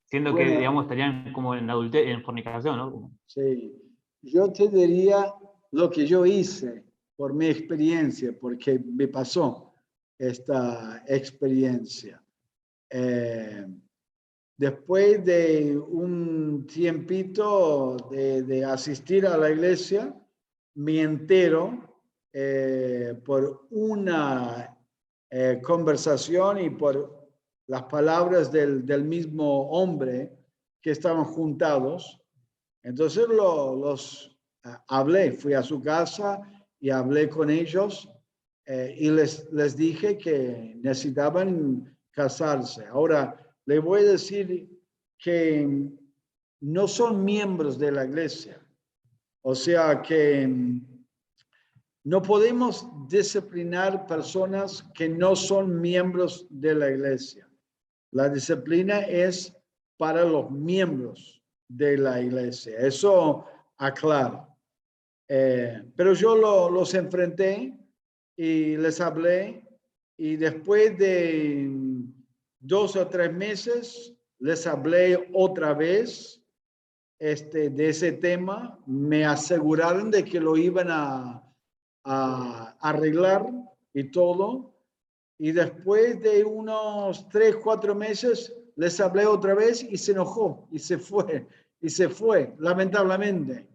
Siendo que, Bueno, digamos, estarían como en adulterio, en fornicación, ¿no? sí, yo te diría lo que yo hice por mi experiencia, porque me pasó esta experiencia. Después de un tiempito de asistir a la iglesia, me entero por una conversación y por las palabras del mismo hombre que estaban juntados. Entonces los hablé, fui a su casa y hablé con ellos y les dije que necesitaban casarse. Ahora, le voy a decir que no son miembros de la iglesia. O sea que no podemos disciplinar personas que no son miembros de la iglesia. La disciplina es para los miembros de la iglesia. Eso aclaro. Pero yo los enfrenté y les hablé y después de 2 o 3 meses les hablé otra vez de ese tema. Me aseguraron de que lo iban a arreglar y todo. Y después de unos 3, 4 meses les hablé otra vez y se enojó y se fue, lamentablemente,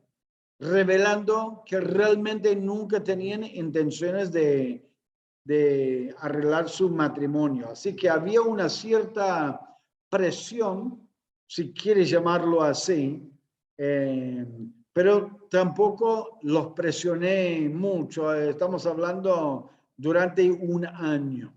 revelando que realmente nunca tenían intenciones de arreglar su matrimonio. Así que había una cierta presión, si quieres llamarlo así, pero tampoco los presioné mucho. Estamos hablando durante un año,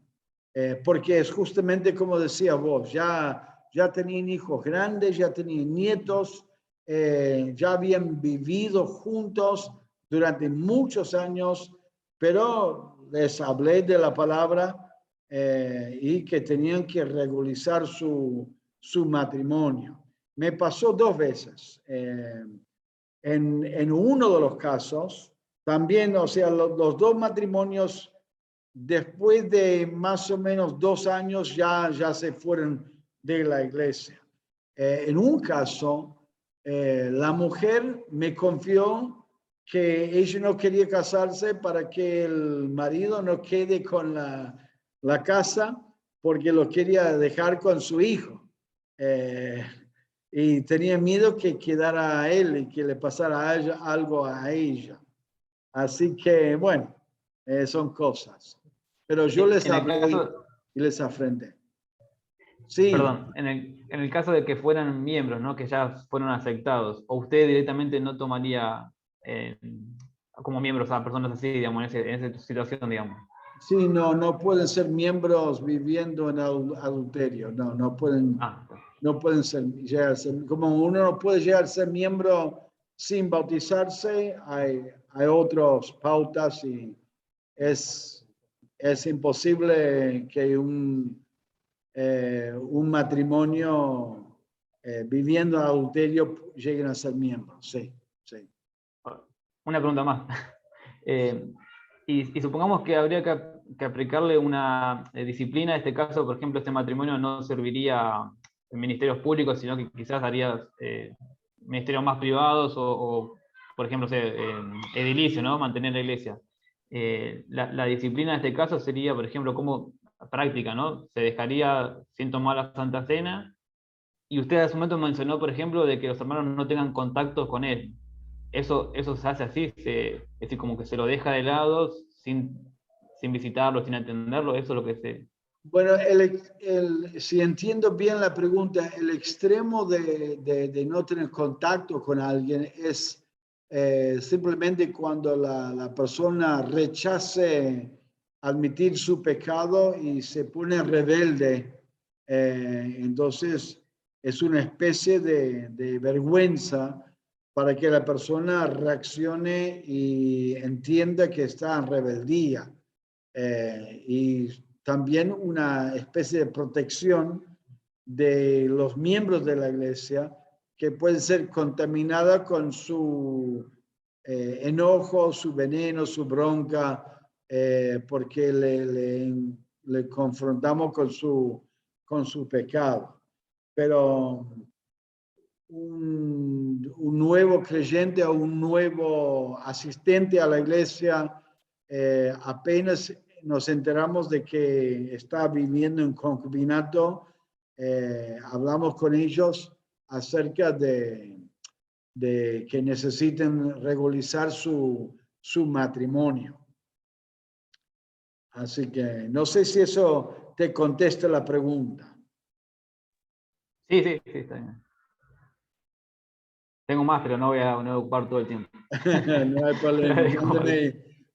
porque es justamente como decía vos, ya tenían hijos grandes, ya tenían nietos, ya habían vivido juntos durante muchos años, pero les hablé de la palabra y que tenían que regularizar su matrimonio. Me pasó 2 veces. En uno de los casos, también, o sea, los 2 matrimonios, después de más o menos 2 años, ya se fueron de la iglesia. En un caso, la mujer me confió que ella no quería casarse para que el marido no quede con la casa porque lo quería dejar con su hijo. Y tenía miedo que quedara a él y que le pasara algo a ella. Así que, bueno, son cosas. Pero yo les En el hablé caso, y les afrenté. Sí. perdón, en el caso de que fueran miembros, ¿no? Que ya fueron aceptados, o usted directamente no tomaría, como miembros a personas así, digamos, en esa situación, digamos. Sí, no pueden ser miembros viviendo en adulterio. No pueden, Ah, no pueden llegar a ser, como uno no puede llegar a ser miembro sin bautizarse, hay otras pautas y es imposible que un matrimonio viviendo en adulterio lleguen a ser miembros. Sí, sí. una pregunta más. Y supongamos que habría que aplicarle una disciplina, en este caso, por ejemplo, este matrimonio no serviría en ministerios públicos, sino que quizás haría ministerios más privados por ejemplo, edilicio, ¿no? Mantener la iglesia. La disciplina en este caso sería, por ejemplo, como práctica, ¿no? Se dejaría sin tomar la Santa Cena, y usted hace un momento mencionó, por ejemplo, de que los hermanos no tengan contacto con él. Eso se hace así, es decir, como que se lo deja de lado sin visitarlo, sin atenderlo, eso es lo que se... Bueno, si entiendo bien la pregunta, el extremo de no tener contacto con alguien es simplemente cuando la persona rechace admitir su pecado y se pone rebelde. Entonces, es una especie de vergüenza para que la persona reaccione y entienda que está en rebeldía. Y también una especie de protección de los miembros de la iglesia que puede ser contaminada con su enojo, su veneno, su bronca, porque le confrontamos con su pecado. Pero un nuevo creyente o un nuevo asistente a la iglesia, apenas nos enteramos de que está viviendo en concubinato, hablamos con ellos acerca de que necesiten regularizar su matrimonio. Así que no sé si eso te contesta la pregunta. Sí, está bien. Tengo más, pero no voy a ocupar todo el tiempo. No hay problema.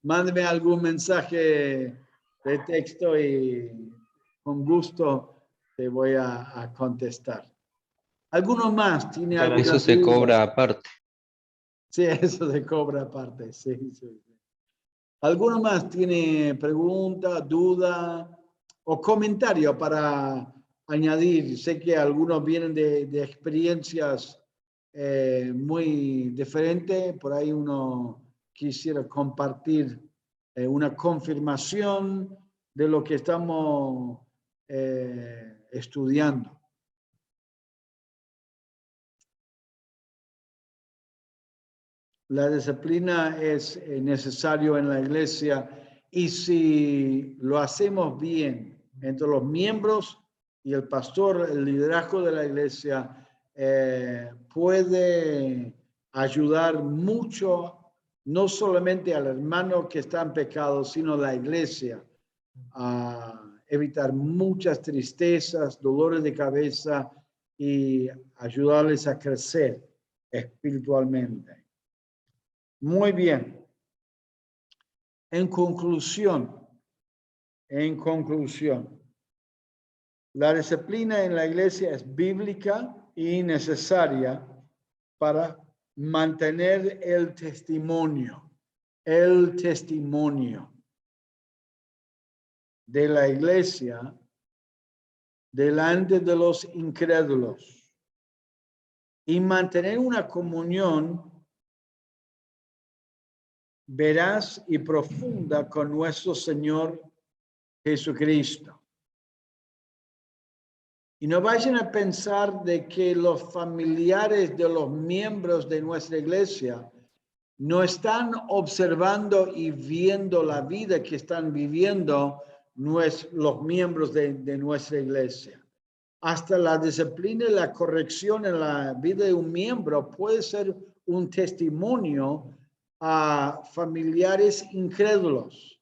Mándeme algún mensaje de texto y con gusto te voy a contestar. ¿Alguno más tiene Muchas alguna gracias. Eso se duda? cobra aparte. Sí, eso se cobra aparte. Sí. ¿Alguno más tiene pregunta, duda o comentario para añadir? Sé que algunos vienen de experiencias muy diferentes. Por ahí uno quisiera compartir una confirmación de lo que estamos estudiando. La disciplina es necesario en la iglesia y si lo hacemos bien entre los miembros y el pastor, el liderazgo de la iglesia puede ayudar mucho, no solamente al hermano que está en pecado, sino a la iglesia a evitar muchas tristezas, dolores de cabeza y ayudarles a crecer espiritualmente. Muy bien. En conclusión, la disciplina en la iglesia es bíblica y necesaria para mantener el testimonio de la iglesia delante de los incrédulos y mantener una comunión veraz y profunda con nuestro Señor Jesucristo. Y no vayan a pensar de que los familiares de los miembros de nuestra iglesia no están observando y viendo la vida que están viviendo los miembros de nuestra iglesia. Hasta la disciplina y la corrección en la vida de un miembro puede ser un testimonio a familiares incrédulos,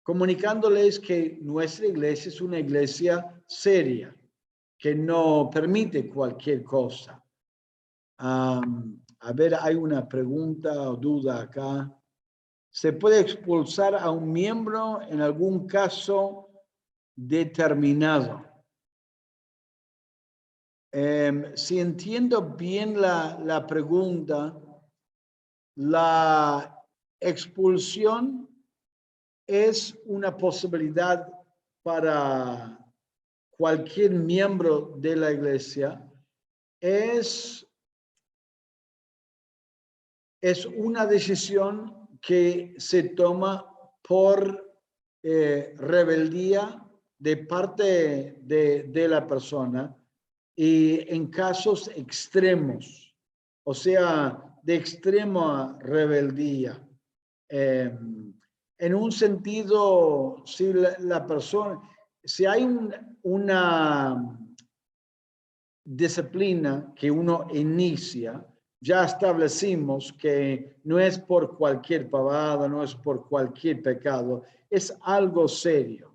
comunicándoles que nuestra iglesia es una iglesia seria, que no permite cualquier cosa. A ver, hay una pregunta o duda acá. Se puede expulsar a un miembro en algún caso determinado. Si entiendo bien la pregunta, la expulsión es una posibilidad para cualquier miembro de la iglesia. Es una decisión que se toma por rebeldía de parte de la persona y en casos extremos, o sea, de extrema rebeldía. En un sentido, si la persona, si hay una disciplina que uno inicia, ya establecimos que no es por cualquier pavada, no es por cualquier pecado, es algo serio.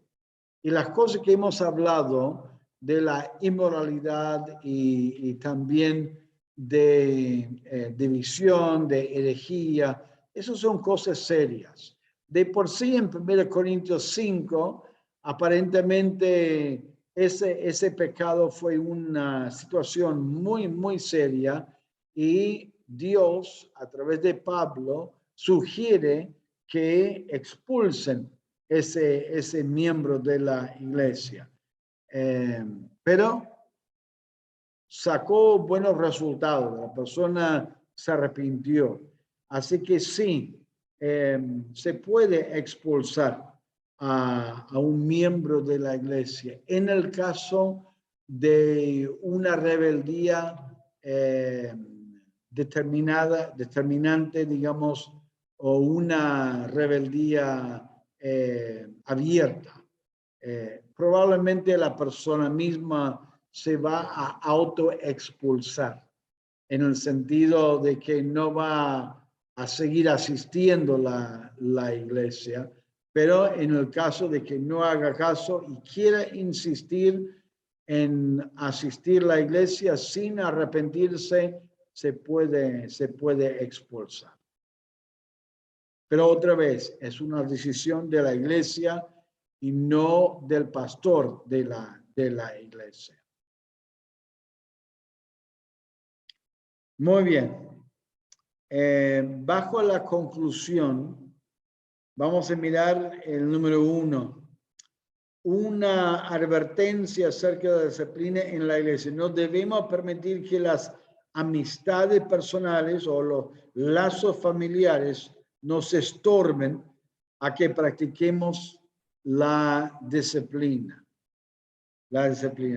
Y las cosas que hemos hablado de la inmoralidad y también de división, de herejía, esas son cosas serias. De por sí, en 1 Corintios 5, aparentemente ese pecado fue una situación muy, muy seria y Dios, a través de Pablo, sugiere que expulsen ese miembro de la iglesia. Pero sacó buenos resultados, la persona se arrepintió. Así que sí, se puede expulsar a un miembro de la iglesia en el caso de una rebeldía determinante, digamos, o una rebeldía abierta. Probablemente la persona misma se va a autoexpulsar en el sentido de que no va a seguir asistiendo la iglesia, pero en el caso de que no haga caso y quiera insistir en asistir a la iglesia sin arrepentirse, se puede expulsar. Pero otra vez, es una decisión de la iglesia y no del pastor de la iglesia. Muy bien. Bajo la conclusión, vamos a mirar el número 1. Una advertencia acerca de la disciplina en la iglesia. No debemos permitir que las amistades personales o los lazos familiares nos estorben a que practiquemos la disciplina.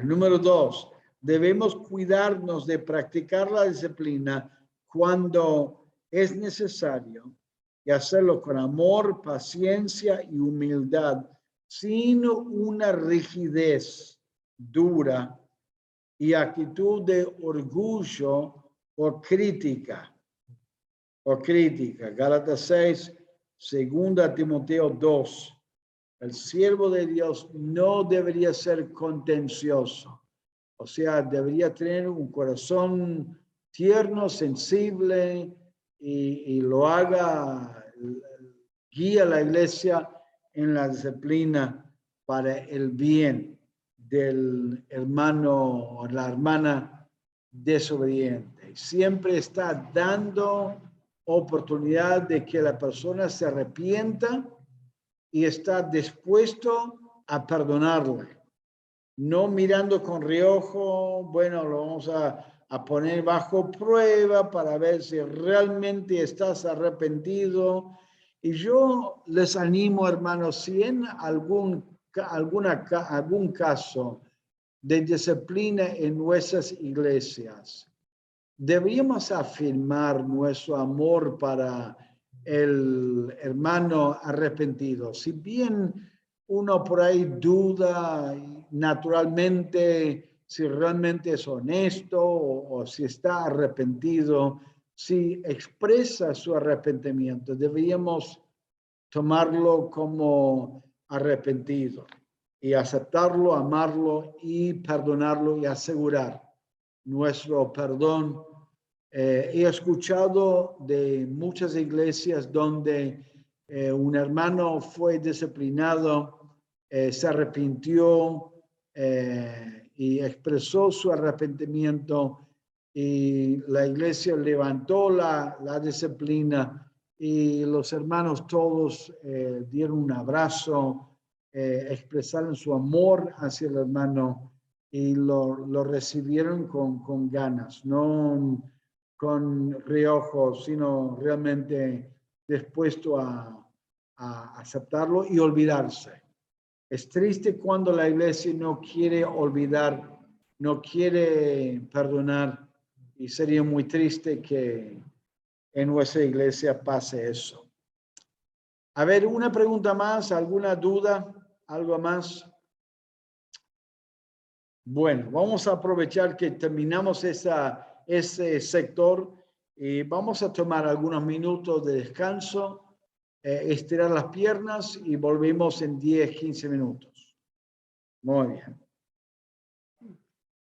Número 2, debemos cuidarnos de practicar la disciplina cuando es necesario y hacerlo con amor, paciencia y humildad, sin una rigidez dura y actitud de orgullo o crítica. Gálatas 6, 2 Timoteo 2. El siervo de Dios no debería ser contencioso, o sea, debería tener un corazón tierno, sensible y lo haga, guía a la iglesia en la disciplina para el bien del hermano o la hermana desobediente. Siempre está dando oportunidad de que la persona se arrepienta y está dispuesto a perdonarle, no mirando con reojo, bueno, lo vamos a poner bajo prueba para ver si realmente estás arrepentido. Y yo les animo, hermanos, si en algún caso de disciplina en nuestras iglesias, deberíamos afirmar nuestro amor para el hermano arrepentido. Si bien uno por ahí duda naturalmente si realmente es honesto o si está arrepentido, si expresa su arrepentimiento, deberíamos tomarlo como arrepentido y aceptarlo, amarlo y perdonarlo y asegurar nuestro perdón. He escuchado de muchas iglesias donde un hermano fue disciplinado, se arrepintió y expresó su arrepentimiento, y la iglesia levantó la disciplina, y los hermanos todos dieron un abrazo, expresaron su amor hacia el hermano y lo recibieron con ganas, no con reojos, sino realmente dispuesto a aceptarlo y olvidarse. Es triste cuando la iglesia no quiere olvidar, no quiere perdonar, y sería muy triste que en nuestra iglesia pase eso. A ver, una pregunta más, alguna duda, algo más. Bueno, vamos a aprovechar que terminamos ese sector y vamos a tomar algunos minutos de descanso, estirar las piernas y volvemos en 10, 15 minutos. Muy bien.